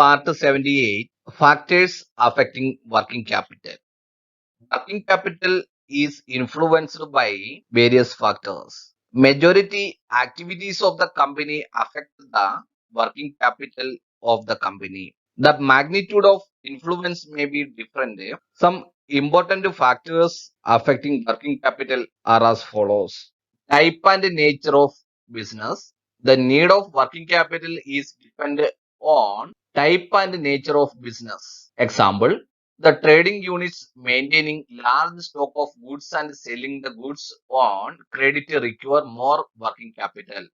Part 78, Factors Affecting Working Capital. Working capital is influenced by various factors. Majority activities of the company affect the working capital of the company. The magnitude of influence may be different. Some important factors affecting working capital are as follows. Type and nature of business. The need of working capital is dependent on type and nature of business. Example, the trading units maintaining large stock of goods and selling the goods on credit require more working capital.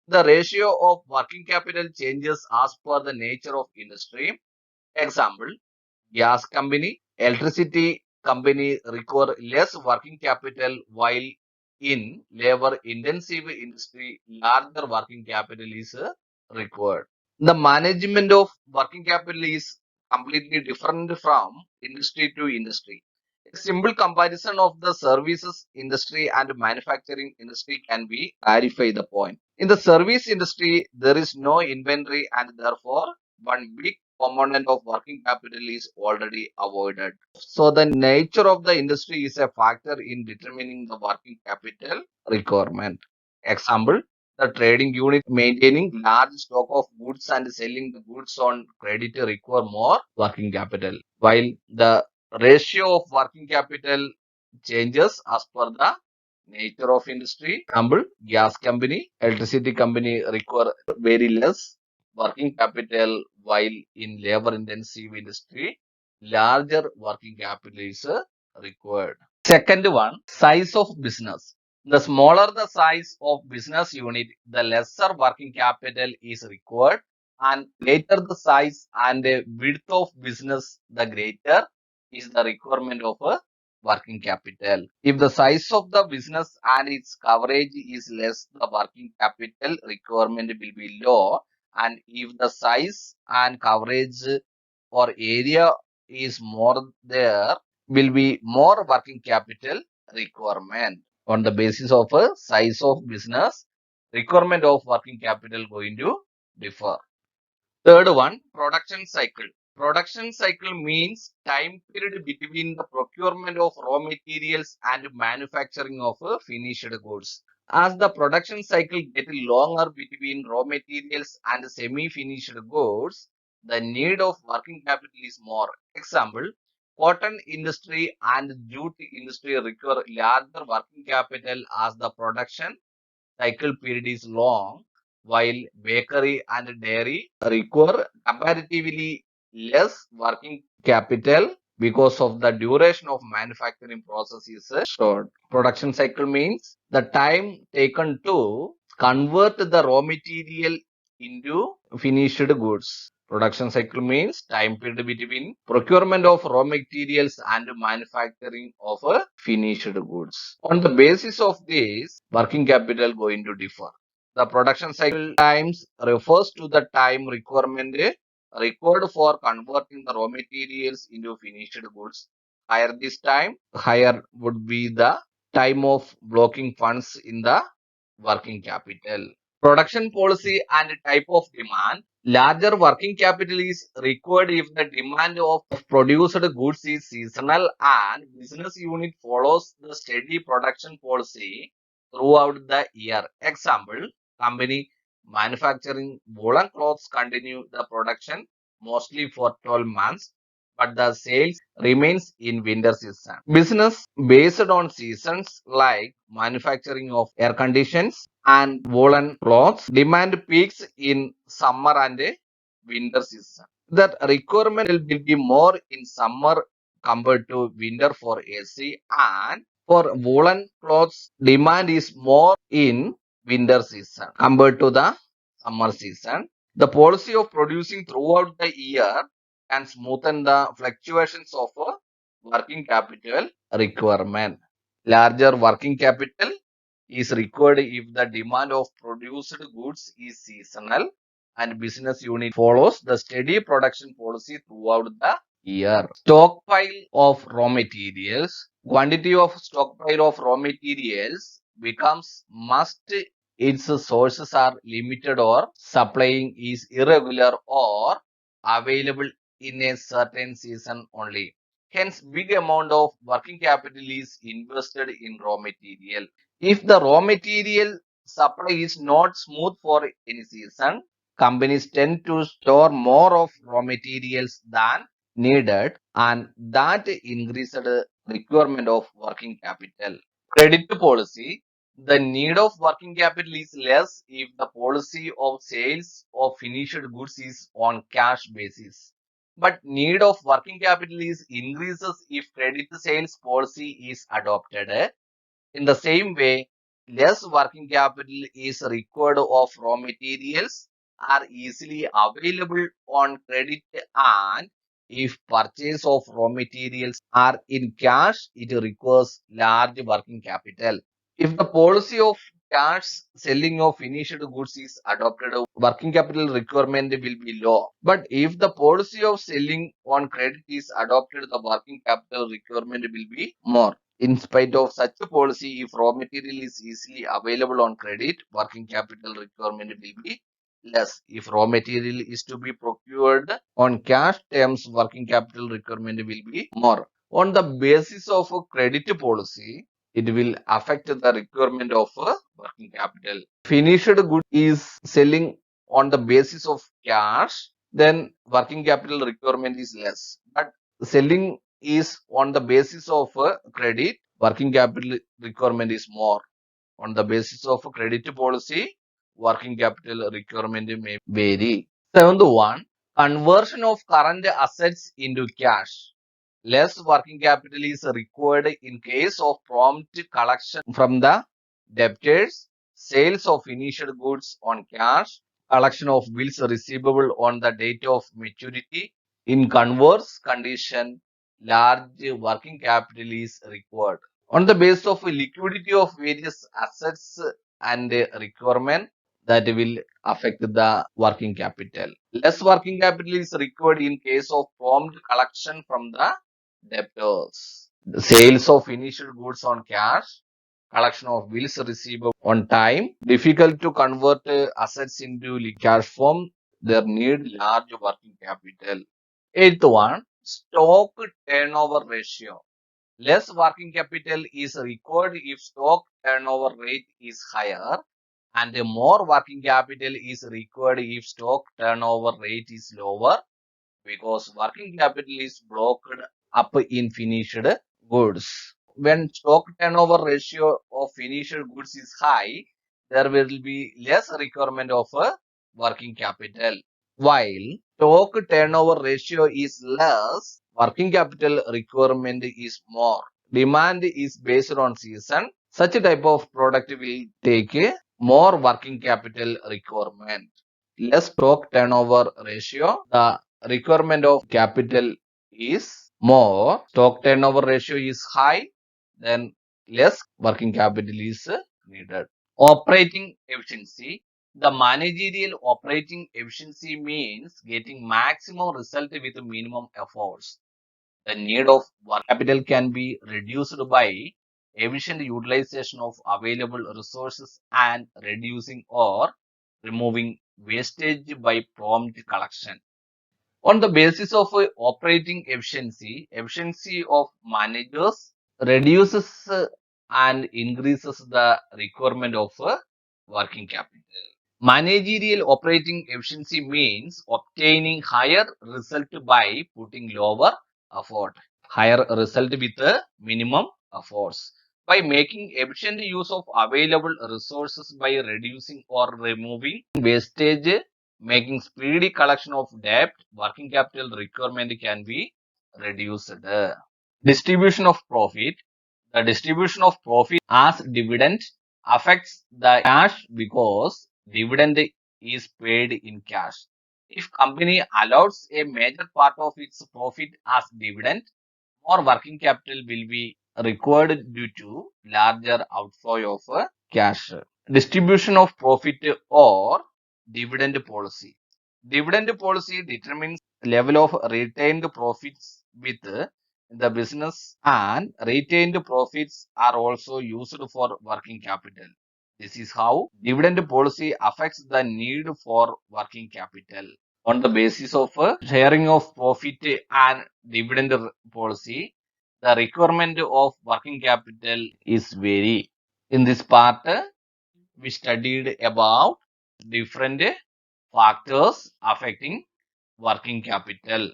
The ratio of working capital changes as per the nature of industry. Example, gas company, electricity company require less working capital while in labor intensive industry larger working capital is required. The management of working capital is completely different from industry to industry. A simple comparison of the services industry and manufacturing industry can be clarify the point. In the service industry, there is no inventory and therefore one big component of working capital is already avoided. So the nature of the industry is a factor in determining the working capital requirement. Example, the trading unit maintaining large stock of goods and selling the goods on credit require more working capital, while the ratio of working capital changes as per the nature of industry. Example, gas company, electricity company require very less working capital, while in labor intensive industry, larger working capital is required. Second one, size of business. The smaller the size of business unit, the lesser working capital is required, and greater the size and width of business, the greater is the requirement of a working capital. If the size of the business and its coverage is less, the working capital requirement will be low, and if the size and coverage or area is more, there will be more working capital requirement. On the basis of a size of business, requirement of working capital going to differ. Third one, production cycle. Production cycle means time period between the procurement of raw materials and manufacturing of finished goods. As the production cycle gets longer between raw materials and semi-finished goods, the need of working capital is more. Example, cotton industry and jute industry require larger working capital as the production cycle period is long, while bakery and dairy require comparatively less working capital because of the duration of manufacturing process is short. Production cycle means the time taken to convert the raw material into finished goods. Production cycle means time period between procurement of raw materials and manufacturing of finished goods. On the basis of this, working capital going to differ. The production cycle times refers to the time requirement required for converting the raw materials into finished goods. Higher this time, higher would be the time of blocking funds in the working capital. Production policy and type of demand. Larger working capital is required if the demand of produced goods is seasonal and business unit follows the steady production policy throughout the year. Example, company manufacturing woolen clothes continue the production mostly for 12 months, but the sales remains in winter season. Business based on seasons like manufacturing of air conditions and woolen cloths, demand peaks in summer and winter season. That requirement will be more in summer compared to winter for AC, and for woolen clothes, demand is more in winter season compared to the summer season. The policy of producing throughout the year can smoothen the fluctuations of working capital requirement. Larger working capital is required if the demand of produced goods is seasonal and business unit follows the steady production policy throughout the year. Stockpile of raw materials. Quantity of stockpile of raw materials becomes must its sources are limited or supplying is irregular or available in a certain season only. Hence, big amount of working capital is invested in raw material. If the raw material supply is not smooth for any season, companies tend to store more of raw materials than needed, and that increased the requirement of working capital. Credit policy. The need of working capital is less if the policy of sales of finished goods is on cash basis. But need of working capital is increases if credit sales policy is adopted. In the same way, less working capital is required of raw materials are easily available on credit, and if purchase of raw materials are in cash, it requires large working capital. If the policy of cash selling of finished goods is adopted, working capital requirement will be low. But if the policy of selling on credit is adopted, the working capital requirement will be more. In spite of such a policy, if raw material is easily available on credit, working capital requirement will be less. If raw material is to be procured on cash terms, working capital requirement will be more. On the basis of a credit policy, it will affect the requirement of working capital. Finished good is selling on the basis of cash, then working capital requirement is less. But selling is on the basis of credit, working capital requirement is more. On the basis of a credit policy, working capital requirement may vary. Seventh one, conversion of current assets into cash. Less working capital is required in case of prompt collection from the debtors, sales of finished goods on cash, collection of bills receivable on the date of maturity. In converse condition, large working capital is required. On the basis of liquidity of various assets and requirement, that will affect the working capital. Less working capital is required in case of prompt collection from the debtors. The sales of finished goods on cash, collection of bills receivable on time, difficult to convert assets into cash form, they need large working capital. Eighth one, stock turnover ratio. Less working capital is required if stock turnover rate is higher, and more working capital is required if stock turnover rate is lower, because working capital is blocked up in finished goods. When stock turnover ratio of finished goods is high, there will be less requirement of working capital. While stock turnover ratio is less, working capital requirement is more. Demand is based on season. Such a type of product will take a more working capital requirement. Less stock turnover ratio, the requirement of capital is more. Stock turnover ratio is high, then less working capital is needed. Operating efficiency. The managerial operating efficiency means getting maximum result with minimum efforts. The need of working capital can be reduced by efficient utilization of available resources and reducing or removing wastage by prompt collection. On the basis of operating efficiency, efficiency of managers reduces and increases the requirement of working capital. Managerial operating efficiency means obtaining higher result by putting lower effort. Higher result with minimum efforts. By making efficient use of available resources by reducing or removing wastage, making speedy collection of debt, working capital requirement can be reduced. Distribution of profit. The distribution of profit as dividend affects the cash because dividend is paid in cash. If company allows a major part of its profit as dividend, more working capital will be required due to larger outflow of cash. Distribution of profit or dividend policy. Dividend policy determines level of retained profits with the business, and retained profits are also used for working capital. This is how dividend policy affects the need for working capital. on the basis of sharing of profit and dividend policy, the requirement of working capital is vary. In this part, we studied about different factors affecting working capital.